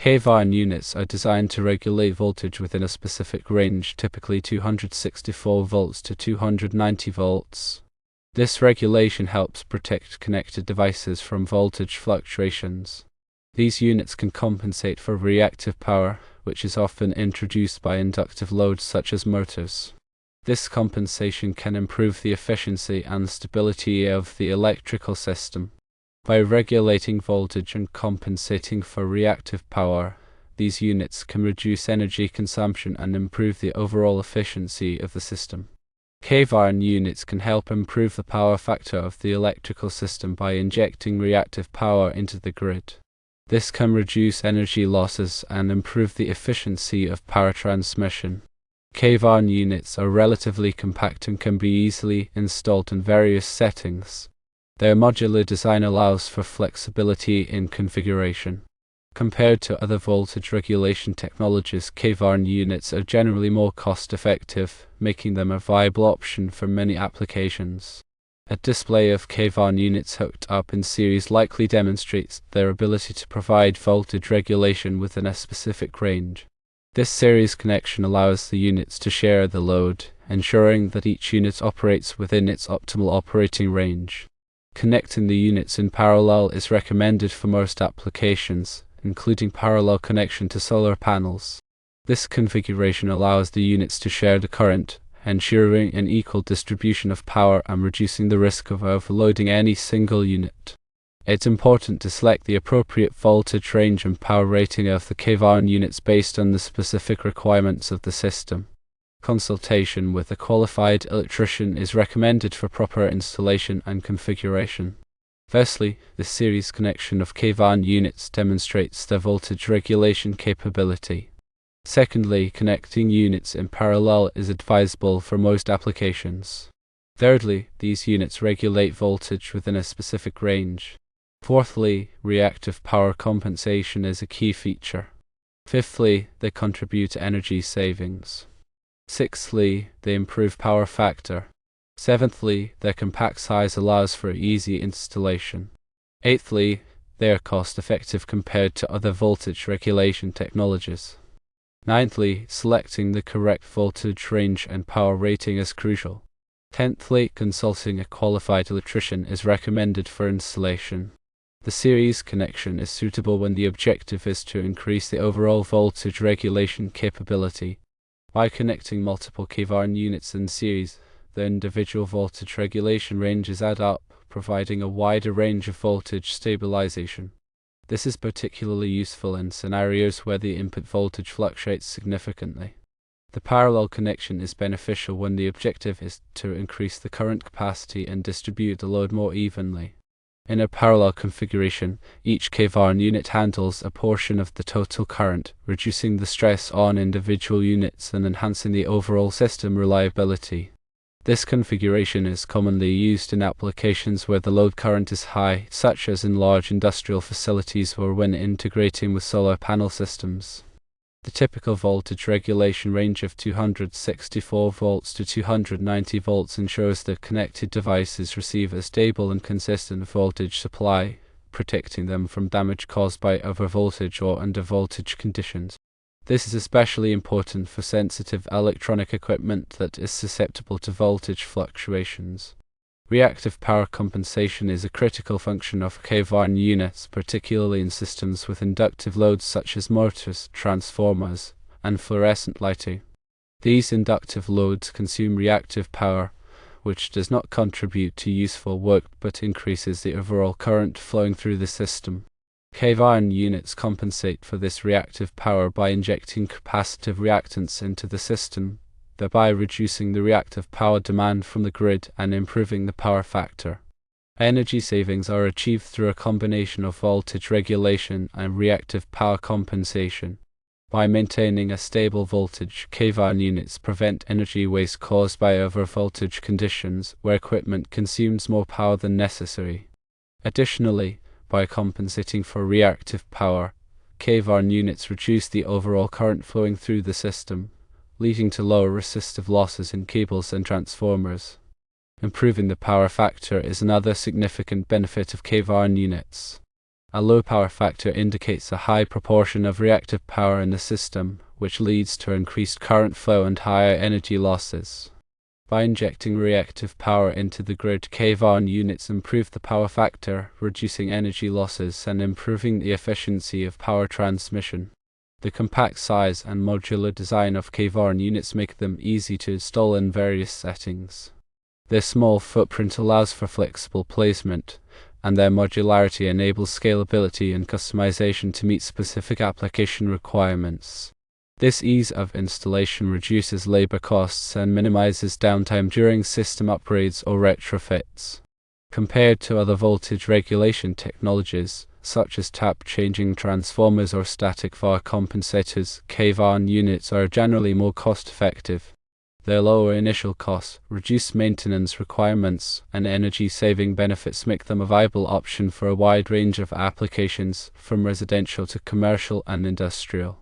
Kvarn units are designed to regulate voltage within a specific range, typically 264 volts to 290 volts. This regulation helps protect connected devices from voltage fluctuations. These units can compensate for reactive power, which is often introduced by inductive loads such as motors. This compensation can improve the efficiency and stability of the electrical system. By regulating voltage and compensating for reactive power, these units can reduce energy consumption and improve the overall efficiency of the system. Kvarn units can help improve the power factor of the electrical system by injecting reactive power into the grid. This can reduce energy losses and improve the efficiency of power transmission. Kvarn units are relatively compact and can be easily installed in various settings. Their modular design allows for flexibility in configuration. Compared to other voltage regulation technologies, Kvarn units are generally more cost-effective, making them a viable option for many applications. A display of Kvarn units hooked up in series likely demonstrates their ability to provide voltage regulation within a specific range. This series connection allows the units to share the load, ensuring that each unit operates within its optimal operating range. Connecting the units in parallel is recommended for most applications, including parallel connection to solar panels. This configuration allows the units to share the current, ensuring an equal distribution of power and reducing the risk of overloading any single unit. It's important to select the appropriate voltage range and power rating of the Kvarn units based on the specific requirements of the system. Consultation with a qualified electrician is recommended for proper installation and configuration. Firstly, the series connection of Kvarn units demonstrates their voltage regulation capability. Secondly, connecting units in parallel is advisable for most applications. Thirdly, these units regulate voltage within a specific range. Fourthly, reactive power compensation is a key feature. Fifthly, they contribute to energy savings. Sixthly, they improve power factor. Seventhly, their compact size allows for easy installation. Eighthly, they are cost-effective compared to other voltage regulation technologies. Ninthly, selecting the correct voltage range and power rating is crucial. Tenthly, consulting a qualified electrician is recommended for installation. The series connection is suitable when the objective is to increase the overall voltage regulation capability. By connecting multiple Kvarn units in series, the individual voltage regulation ranges add up, providing a wider range of voltage stabilization. This is particularly useful in scenarios where the input voltage fluctuates significantly. The parallel connection is beneficial when the objective is to increase the current capacity and distribute the load more evenly. In a parallel configuration, each Kvarn unit handles a portion of the total current, reducing the stress on individual units and enhancing the overall system reliability. This configuration is commonly used in applications where the load current is high, such as in large industrial facilities or when integrating with solar panel systems. The typical voltage regulation range of 264 volts to 290 volts ensures that connected devices receive a stable and consistent voltage supply, protecting them from damage caused by overvoltage or undervoltage conditions. This is especially important for sensitive electronic equipment that is susceptible to voltage fluctuations. Reactive power compensation is a critical function of Kvarn units, particularly in systems with inductive loads such as motors, transformers, and fluorescent lighting. These inductive loads consume reactive power, which does not contribute to useful work but increases the overall current flowing through the system. Kvarn units compensate for this reactive power by injecting capacitive reactance into the system, thereby reducing the reactive power demand from the grid and improving the power factor. Energy savings are achieved through a combination of voltage regulation and reactive power compensation. By maintaining a stable voltage, Kvarn units prevent energy waste caused by overvoltage conditions where equipment consumes more power than necessary. Additionally, by compensating for reactive power, Kvarn units reduce the overall current flowing through the system, leading to lower resistive losses in cables and transformers. Improving the power factor is another significant benefit of Kvarn units. A low power factor indicates a high proportion of reactive power in the system, which leads to increased current flow and higher energy losses. By injecting reactive power into the grid, Kvarn units improve the power factor, reducing energy losses and improving the efficiency of power transmission. The compact size and modular design of Kvarn units make them easy to install in various settings. Their small footprint allows for flexible placement, and their modularity enables scalability and customization to meet specific application requirements. This ease of installation reduces labor costs and minimizes downtime during system upgrades or retrofits. Compared to other voltage regulation technologies, such as tap-changing transformers or static VAR compensators, Kvarn units are generally more cost-effective. Their lower initial costs, reduced maintenance requirements, and energy-saving benefits make them a viable option for a wide range of applications, from residential to commercial and industrial.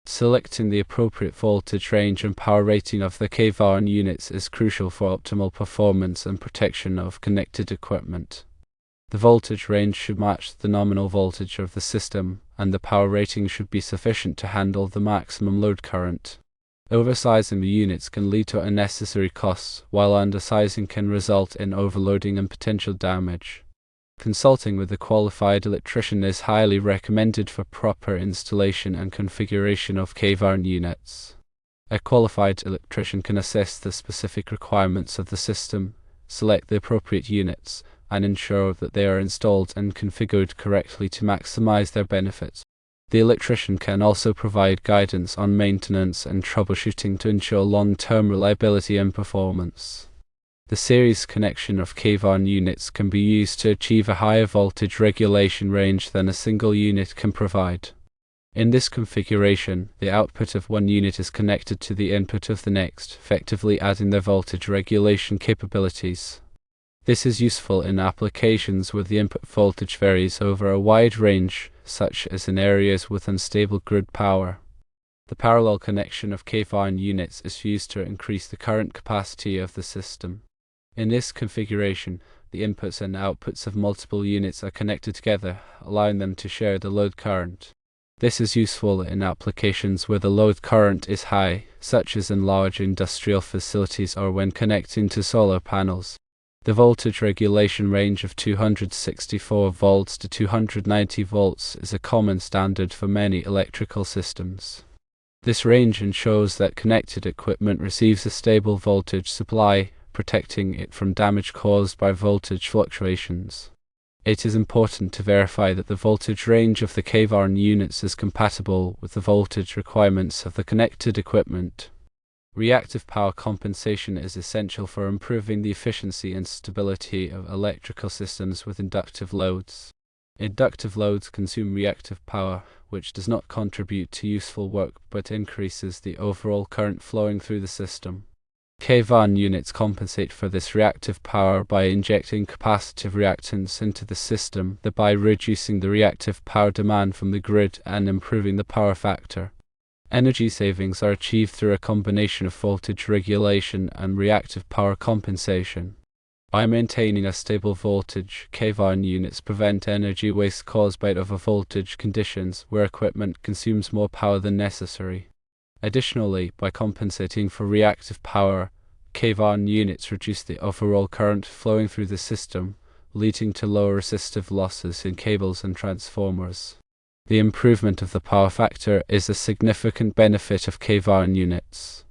Selecting the appropriate voltage range and power rating of the Kvarn units is crucial for optimal performance and protection of connected equipment. The voltage range should match the nominal voltage of the system, and the power rating should be sufficient to handle the maximum load current. Oversizing the units can lead to unnecessary costs, while undersizing can result in overloading and potential damage. Consulting with a qualified electrician is highly recommended for proper installation and configuration of Kvarn units. A qualified electrician can assess the specific requirements of the system, select the appropriate units, and ensure that they are installed and configured correctly to maximize their benefits. The electrician can also provide guidance on maintenance and troubleshooting to ensure long-term reliability and performance. The series connection of Kvarn units can be used to achieve a higher voltage regulation range than a single unit can provide. In this configuration, the output of one unit is connected to the input of the next, effectively adding their voltage regulation capabilities. This is useful in applications where the input voltage varies over a wide range, such as in areas with unstable grid power. The parallel connection of Kvarn units is used to increase the current capacity of the system. In this configuration, the inputs and outputs of multiple units are connected together, allowing them to share the load current. This is useful in applications where the load current is high, such as in large industrial facilities or when connecting to solar panels. The voltage regulation range of 264 volts to 290 volts is a common standard for many electrical systems. This range ensures that connected equipment receives a stable voltage supply, protecting it from damage caused by voltage fluctuations. It is important to verify that the voltage range of the Kvarn units is compatible with the voltage requirements of the connected equipment. Reactive power compensation is essential for improving the efficiency and stability of electrical systems with inductive loads. Inductive loads consume reactive power, which does not contribute to useful work but increases the overall current flowing through the system. Kvarn units compensate for this reactive power by injecting capacitive reactance into the system, thereby reducing the reactive power demand from the grid and improving the power factor. Energy savings are achieved through a combination of voltage regulation and reactive power compensation. By maintaining a stable voltage, Kvarn units prevent energy waste caused by overvoltage conditions where equipment consumes more power than necessary. Additionally, by compensating for reactive power, Kvarn units reduce the overall current flowing through the system, leading to lower resistive losses in cables and transformers. The improvement of the power factor is a significant benefit of Kvarn units.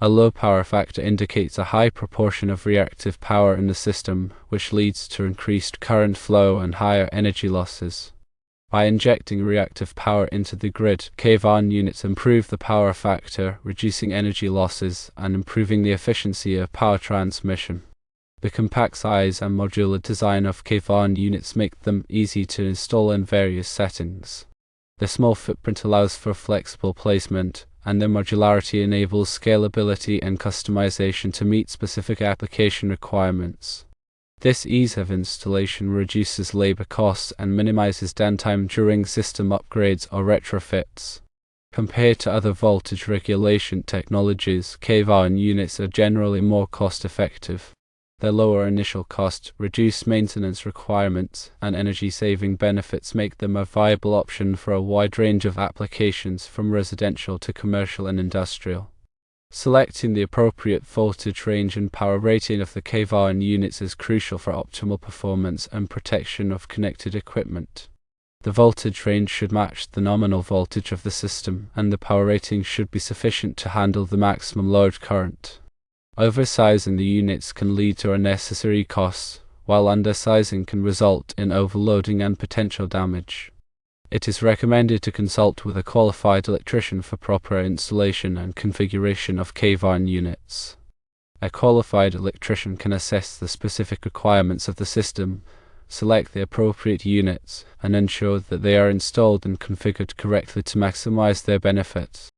A low power factor indicates a high proportion of reactive power in the system, which leads to increased current flow and higher energy losses. By injecting reactive power into the grid, Kvarn units improve the power factor, reducing energy losses and improving the efficiency of power transmission. The compact size and modular design of Kvarn units make them easy to install in various settings. The small footprint allows for flexible placement, and their modularity enables scalability and customization to meet specific application requirements. This ease of installation reduces labor costs and minimizes downtime during system upgrades or retrofits. Compared to other voltage regulation technologies, Kvarn units are generally more cost-effective. Their lower initial cost, reduced maintenance requirements, and energy-saving benefits make them a viable option for a wide range of applications from residential to commercial and industrial. Selecting the appropriate voltage range and power rating of the Kvarn units is crucial for optimal performance and protection of connected equipment. The voltage range should match the nominal voltage of the system, and the power rating should be sufficient to handle the maximum load current. Oversizing the units can lead to unnecessary costs, while undersizing can result in overloading and potential damage. It is recommended to consult with a qualified electrician for proper installation and configuration of Kvarn units. A qualified electrician can assess the specific requirements of the system, select the appropriate units, and ensure that they are installed and configured correctly to maximize their benefits.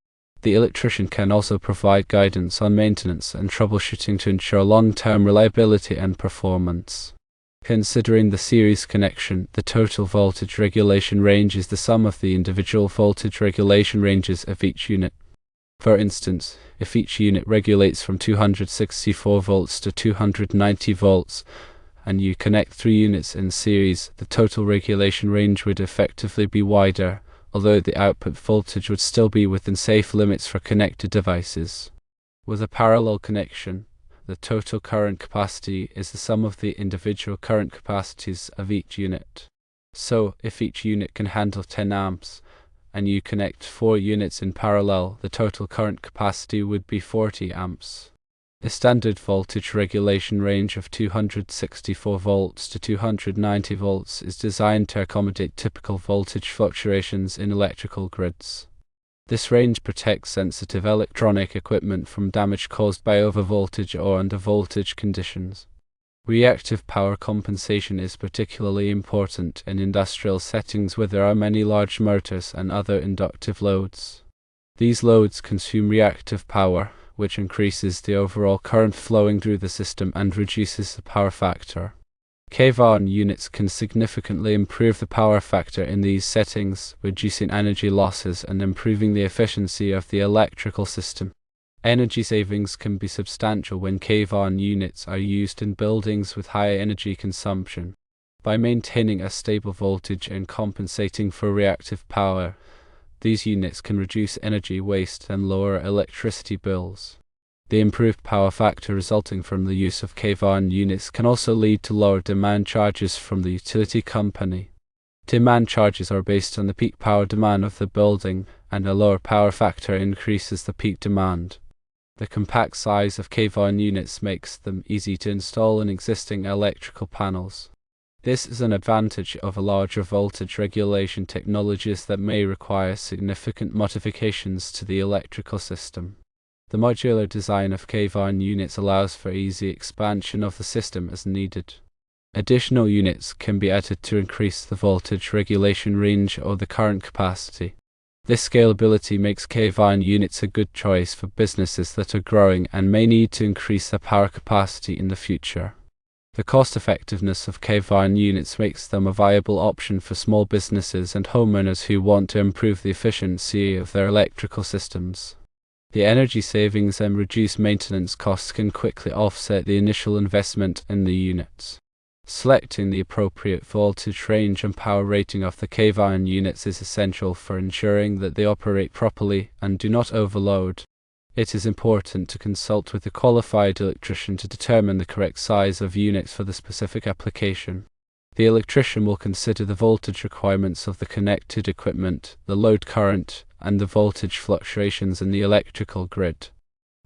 The electrician can also provide guidance on maintenance and troubleshooting to ensure long-term reliability and performance. Considering the series connection, the total voltage regulation range is the sum of the individual voltage regulation ranges of each unit. For instance, if each unit regulates from 264 volts to 290 volts, and you connect 3 units in series, the total regulation range would effectively be wider, although the output voltage would still be within safe limits for connected devices. With a parallel connection, the total current capacity is the sum of the individual current capacities of each unit. So, if each unit can handle 10 amps, and you connect 4 units in parallel, the total current capacity would be 40 amps. The standard voltage regulation range of 264 volts to 290 volts is designed to accommodate typical voltage fluctuations in electrical grids. This range protects sensitive electronic equipment from damage caused by overvoltage or undervoltage conditions. Reactive power compensation is particularly important in industrial settings where there are many large motors and other inductive loads. These loads consume reactive power, which increases the overall current flowing through the system and reduces the power factor. Kvarn units can significantly improve the power factor in these settings, reducing energy losses and improving the efficiency of the electrical system. Energy savings can be substantial when Kvarn units are used in buildings with high energy consumption. By maintaining a stable voltage and compensating for reactive power, these units can reduce energy waste and lower electricity bills. The improved power factor resulting from the use of Kvarn units can also lead to lower demand charges from the utility company. Demand charges are based on the peak power demand of the building, and a lower power factor increases the peak demand. The compact size of Kvarn units makes them easy to install in existing electrical panels. This is an advantage of a larger voltage regulation technologies that may require significant modifications to the electrical system. The modular design of Kvarn units allows for easy expansion of the system as needed. Additional units can be added to increase the voltage regulation range or the current capacity. This scalability makes Kvarn units a good choice for businesses that are growing and may need to increase their power capacity in the future. The cost-effectiveness of Kvarn units makes them a viable option for small businesses and homeowners who want to improve the efficiency of their electrical systems. The energy savings and reduced maintenance costs can quickly offset the initial investment in the units. Selecting the appropriate voltage range and power rating of the Kvarn units is essential for ensuring that they operate properly and do not overload. It is important to consult with a qualified electrician to determine the correct size of units for the specific application. The electrician will consider the voltage requirements of the connected equipment, the load current, and the voltage fluctuations in the electrical grid.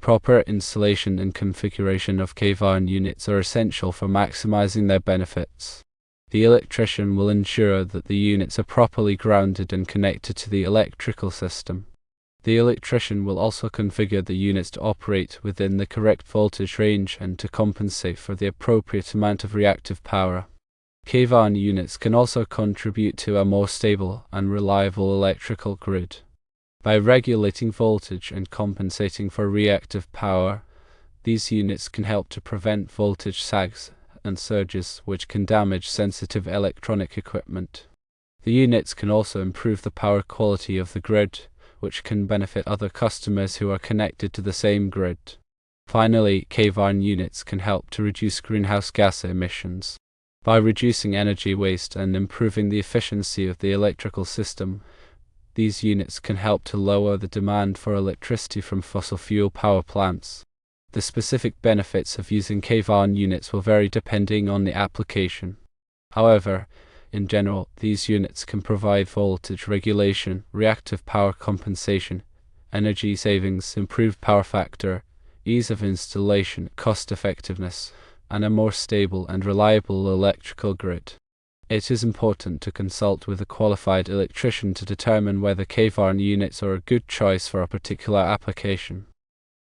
Proper installation and configuration of Kvarn units are essential for maximizing their benefits. The electrician will ensure that the units are properly grounded and connected to the electrical system. The electrician will also configure the units to operate within the correct voltage range and to compensate for the appropriate amount of reactive power. Kvarn units can also contribute to a more stable and reliable electrical grid. By regulating voltage and compensating for reactive power, these units can help to prevent voltage sags and surges which can damage sensitive electronic equipment. The units can also improve the power quality of the grid, which can benefit other customers who are connected to the same grid. Finally, Kvarn units can help to reduce greenhouse gas emissions. By reducing energy waste and improving the efficiency of the electrical system, these units can help to lower the demand for electricity from fossil fuel power plants. The specific benefits of using Kvarn units will vary depending on the application. However, in general, these units can provide voltage regulation, reactive power compensation, energy savings, improved power factor, ease of installation, cost effectiveness, and a more stable and reliable electrical grid. It is important to consult with a qualified electrician to determine whether Kvarn units are a good choice for a particular application.